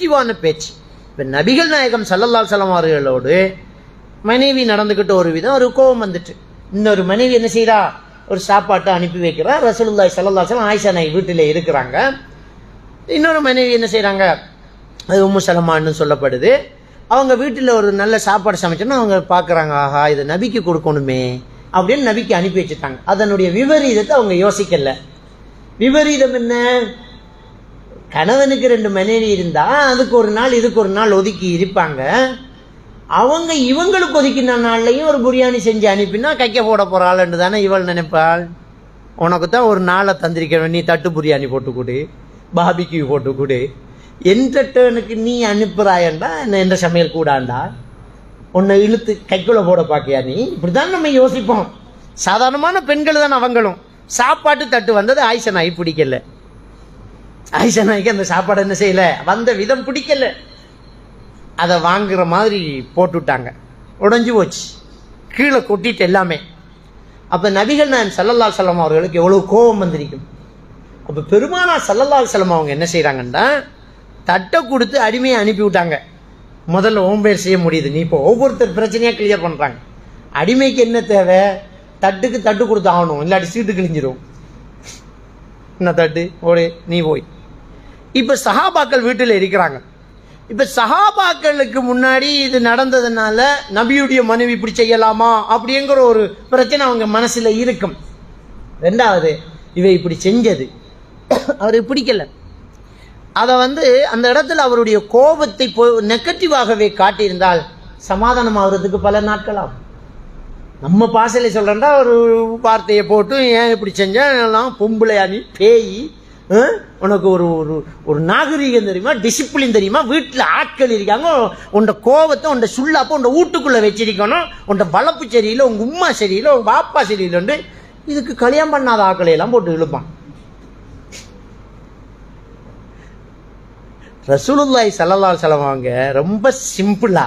தெளிவான பேச்சு. இப்போ நபிகள் நாயகம் ஸல்லல்லாஹு அலைஹி வஸல்லம் அவர்களோடு மனைவி நடந்துக்கிட்ட ஒரு விதம், ஒரு கோபம் வந்துட்டு. இன்னொரு மனைவி என்ன செய்யறா, ஒரு சாப்பாட்டை அனுப்பி வைக்கிறா. ரசூலுல்லாஹி ஸல்லல்லாஹு அலைஹி வஸல்லம் ஆயிஷா நாய் வீட்டில் இருக்கிறாங்க. இன்னொரு மனைவி என்ன செய்கிறாங்க, அது உம்மு சலமான்னு சொல்லப்படுது. அவங்க வீட்டில் ஒரு நல்ல சாப்பாடு சமைச்சோன்னா அவங்க பார்க்குறாங்க, ஆஹா இது நபிக்கு கொடுக்கணுமே அப்படின்னு நபிக்கு அனுப்பி வச்சுட்டாங்க. அதனுடைய விபரீதத்தை அவங்க யோசிக்கல. விபரீதம் என்ன, கணவனுக்கு 2 மனைவி இருந்தா அதுக்கு ஒரு நாள் இதுக்கு ஒரு நாள் ஒதுக்கி இருப்பாங்க. அவங்க இவங்களுக்கு ஒதுக்கின நாள்லையும் ஒரு பிரியாணி செஞ்சு அனுப்பினா கைக்க போட போறாள்ன்னு தானே இவள் நினைப்பாள். உனக்கு தான் ஒரு நாளை தந்திருக்கணும், நீ தட்டு பிரியாணி போட்டு கொடு, பாபிக்கு போட்டு கொடு, எந்த டேனுக்கு நீ அனுப்புறாயண்டா எந்த சமையல் கூடாண்டா, உன்னை இழுத்து கைக்குள்ள போட பார்க்கியா நீ. இப்படிதான் நம்ம யோசிப்போம். சாதாரணமான பெண்கள் தான் அவங்களும். சாப்பாட்டு தட்டு வந்தது ஆயிஷா நாய் பிடிக்கல. ஆயிஷா நாய்க்கு அந்த சாப்பாடு என்ன செய்யல, வந்த விதம் பிடிக்கல. அதை வாங்குற மாதிரி போட்டுவிட்டாங்க, உடைஞ்சு போச்சு, கீழே கொட்டிட்டு எல்லாமே. அப்போ நபிகள் நாயகம் ஸல்லல்லாஹு அலைஹி வஸல்லம் அவர்களுக்கு எவ்வளோ கோபம் வந்திருக்கும். அப்போ பெருமானார் ஸல்லல்லாஹு அலைஹி வஸல்லம் அவங்க என்ன செய்கிறாங்கன்னா, தட்டை கொடுத்து அடிமையை அனுப்பி விட்டாங்க. முதல்ல ஓம்பேர் செய்ய முடியுது, நீ இப்போ ஒவ்வொருத்தர் பிரச்சனையாக கிளியர் பண்ணுறாங்க. அடிமைக்கு என்ன தேவை, தட்டுக்கு தட்டு கொடுத்து ஆகணும், இல்லாட்டி சீட்டு கிழிஞ்சிரும். என்ன தட்டு ஓடு நீ போய். இப்போ சஹாபாக்கள் வீட்டில் இருக்கிறாங்க. இப்போ சஹாபாக்களுக்கு முன்னாடி இது நடந்ததுனால நபியுடைய மனைவி இப்படி செய்யலாமா அப்படிங்கிற ஒரு பிரச்சனை அவங்க மனசில் இருக்கும். ரெண்டாவது, இவை இப்படி செஞ்சது அவருக்கு பிடிக்கல. அதை அந்த இடத்துல அவருடைய கோபத்தை நெகட்டிவாகவே காட்டியிருந்தால் சமாதானம் ஆகுறதுக்கு பல நாட்கள் ஆகும். நம்ம பாசையில சொல்றேன்டா ஒரு வார்த்தையை போட்டு ஏன் இப்படி செஞ்செல்லாம் பொம்பளையா நீ பேய், உனக்கு ஒரு ஒரு நாகரீகம் தெரியுமா, டிசிப்ளின் தெரியுமா, வீட்டில் ஆட்கள் இருக்காங்க, உண்ட கோபத்தை உண்ட சுல்லாப்ப உண்ட வீட்டுக்குள்ள வச்சிருக்கணும், உண்ட வளப்பு சரியில்லை, உங்க உம்மா சரியில்லை, உங்க பாப்பா சரியில்லைன்னு இதுக்கு கல்யாணம் பண்ணாத ஆட்களை எல்லாம் போட்டு இழுப்பான். ரசூலுல்லாஹி ஸல்லல்லாஹு அலைஹி வஸல்லம் அவங்க ரொம்ப சிம்பிளா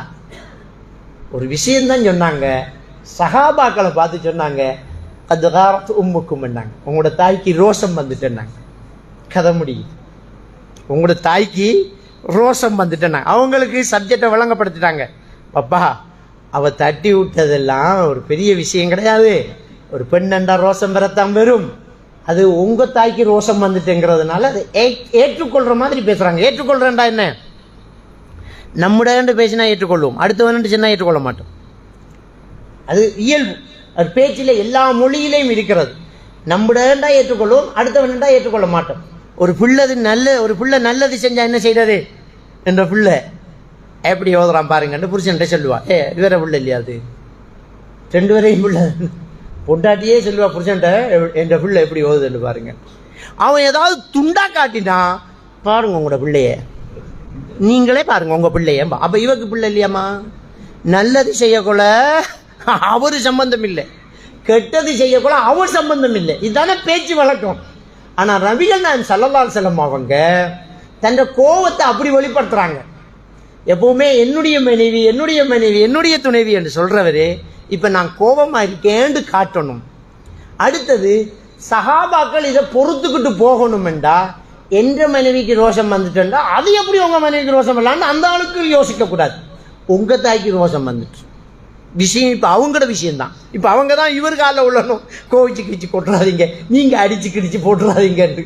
ஒரு விஷயம்தான் சொன்னாங்க. சஹாபாக்களை பார்த்து சொன்னாங்க, அது உம்முக்கும் பண்ணாங்க, உங்களோட தாய்க்கு ரோஷம் வந்துட்டேன்னாங்க. கதை முடியுது, உங்களோட தாய்க்கு ரோஷம் வந்துட்டேன்னாங்க. அவங்களுக்கு சப்ஜெக்டை வழங்கப்படுத்திட்டாங்க. பாப்பா அவ தட்டி விட்டதெல்லாம் ஒரு பெரிய விஷயம் கிடையாது, ஒரு பெண்ணண்டா ரோஷம் பெறத்தான் வரும், அது உங்க தாய்க்கு ரோஷம் வந்துட்டுங்கிறதுனால அதை ஏற்றுக்கொள்ற மாதிரி பேசுறாங்க. ஏற்றுக்கொள்றேன்டா என்ன, நம்முடைய பேசினா ஏற்றுக்கொள்வோம், அடுத்தவன் சொன்னா ஏற்றுக்கொள்ள மாட்டோம். அது இயல்பு, அது பேச்சில் எல்லா மொழியிலையும் இருக்கிறது. நம்முடையண்டா ஏற்றுக்கொள்வோம், அடுத்தவன்டா ஏற்றுக்கொள்ள மாட்டோம். ஒரு பிள்ளை நல்லது செஞ்சா என்ன செய்யறது, என்ற பிள்ளை எப்படி ஓதுறான் பாருங்கன்னு புருஷன்ட்ட சொல்லுவா, இது வேற பிள்ளை இல்லையா, அது 2 வரையும் பிள்ளை பொண்டாட்டியே சொல்லுவா புருஷன்ட்ட, என்ற பிள்ளை எப்படி ஓதுன்னு பாருங்க. அவன் ஏதாவது துண்டா காட்டினா பாருங்க உங்களோட பிள்ளைய, நீங்களே பாருங்க உங்க பிள்ளைய. அப்ப இவக்கு பிள்ளை இல்லையாமா, நல்லது செய்யக்கூட அவரு சம்பந்தம் இல்லை, கெட்டது செய்யக்கூட அவர் சம்பந்தம் இல்லை. இதுதானே பேச்சு வழக்கம். ஆனா நபிகள் நாயகம் ஸல்லல்லாஹு அலைஹி வஸல்லம் அவங்க தன் கோபத்தை அப்படி வெளிப்படுத்துறாங்க. எப்பவுமே என்னுடைய மனைவி என்னுடைய மனைவி என்னுடைய துணைவி என்று சொல்றவரு இப்ப நான் கோபமா இருக்கேன்னு காட்டணும். அடுத்தது சஹாபாக்கள் இதை பொறுத்துக்கிட்டு போகணும்டா, என்ற மனைவிக்கு ரோஷம் வந்துட்டா அது எப்படி உங்க மனைவிக்கு ரோஷம் இல்லான்னு அந்த ஆளுக்கு யோசிக்க கூடாது. உங்க தாய்க்கு ரோஷம் வந்துட்டு விஷயம் இப்போ அவங்களோட விஷயம்தான். இப்போ அவங்க தான் இவர் காலில் உள்ளணும், கோவிச்சு கிழிச்சு கொட்டுறாதீங்க, நீங்கள் அடிச்சு கிடிச்சு போட்டுறாதீங்கன்னு.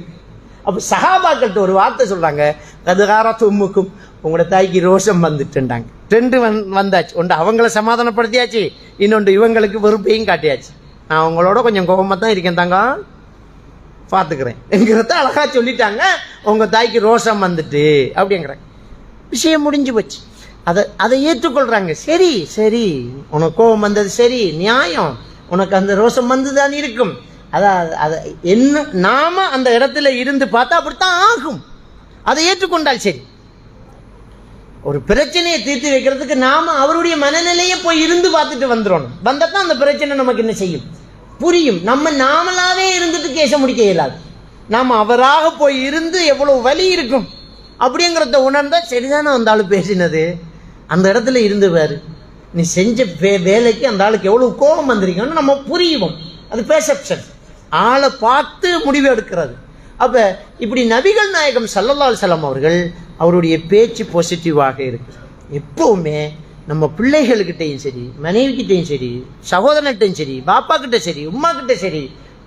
அப்போ சஹாபாக்கள்கிட்ட ஒரு வார்த்தை சொல்கிறாங்க, கதுகார தும்முக்கும் உங்களோட தாய்க்கு ரோஷம் வந்துட்டுண்டாங்க. 2 வந்தாச்சு. ஒன்று அவங்கள சமாதானப்படுத்தியாச்சு, இன்னொன்று இவங்களுக்கு வெறுப்பையும் காட்டியாச்சு. நான் அவங்களோட கொஞ்சம் கோபமாக தான் இருக்கேன் தாங்க, பார்த்துக்கிறேன் என்கிறத அழகா சொல்லிட்டாங்க. உங்கள் தாய்க்கு ரோஷம் வந்துட்டு அப்படிங்கிறாங்க. விஷயம் முடிஞ்சு போச்சு. அதை ஏற்றுக்கொள்றாங்க. சரி சரி, உனக்கு கோபம் வந்தது சரி, நியாயம், உனக்கு அந்த ரோஷம் வந்துதான் இருக்கும். அதை என்ன நாம அந்த இடத்துல இருந்து பார்த்தா அப்படித்தான் ஆகும். அதை ஏற்றுக்கொண்டால் சரி. ஒரு பிரச்சனையை தீர்த்து வைக்கிறதுக்கு நாம அவருடைய மனநிலையை போய் இருந்து பார்த்துட்டு வந்துடணும். வந்ததான் அந்த பிரச்சனை நமக்கு என்ன செய்யும், புரியும். நாமளாவே இருந்துட்டு கேச முடிக்க இயலாது. நாம அவராக போய் இருந்து எவ்வளவு வலி இருக்கும் அப்படிங்கிறத உணர்ந்தா சரிதானே அந்த ஆளு பேசினது, அந்த இடத்துல இருந்து பாரு, நீ செஞ்ச வேலைக்கு அந்த ஆளுக்கு எவ்வளவு கோபம் வந்திருக்கோன்னு நம்ம புரியும். அது பெர்செப்ஷன், ஆளை பார்த்து முடிவு எடுக்கிறது. அப்ப இப்படி நபிகள் நாயகம் ஸல்லல்லாஹு அலைஹி வஸல்லம் அவர்கள் அவருடைய பேச்சு பாசிட்டிவாக இருக்கு. எப்பவுமே நம்ம பிள்ளைகள்கிட்டையும் சரி, மனைவிக்கிட்டையும் சரி, சகோதரன்கிட்டையும் சரி, பாப்பா கிட்ட சரி, உமா கிட்ட சரி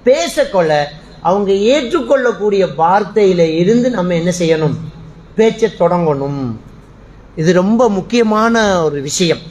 பேசக்கொள்ள அவங்க ஏற்றுக்கொள்ளக்கூடிய வார்த்தையில இருந்து நம்ம என்ன செய்யணும், பேச்சை தொடங்கணும். இது ரொம்ப முக்கியமான ஒரு விஷயம்.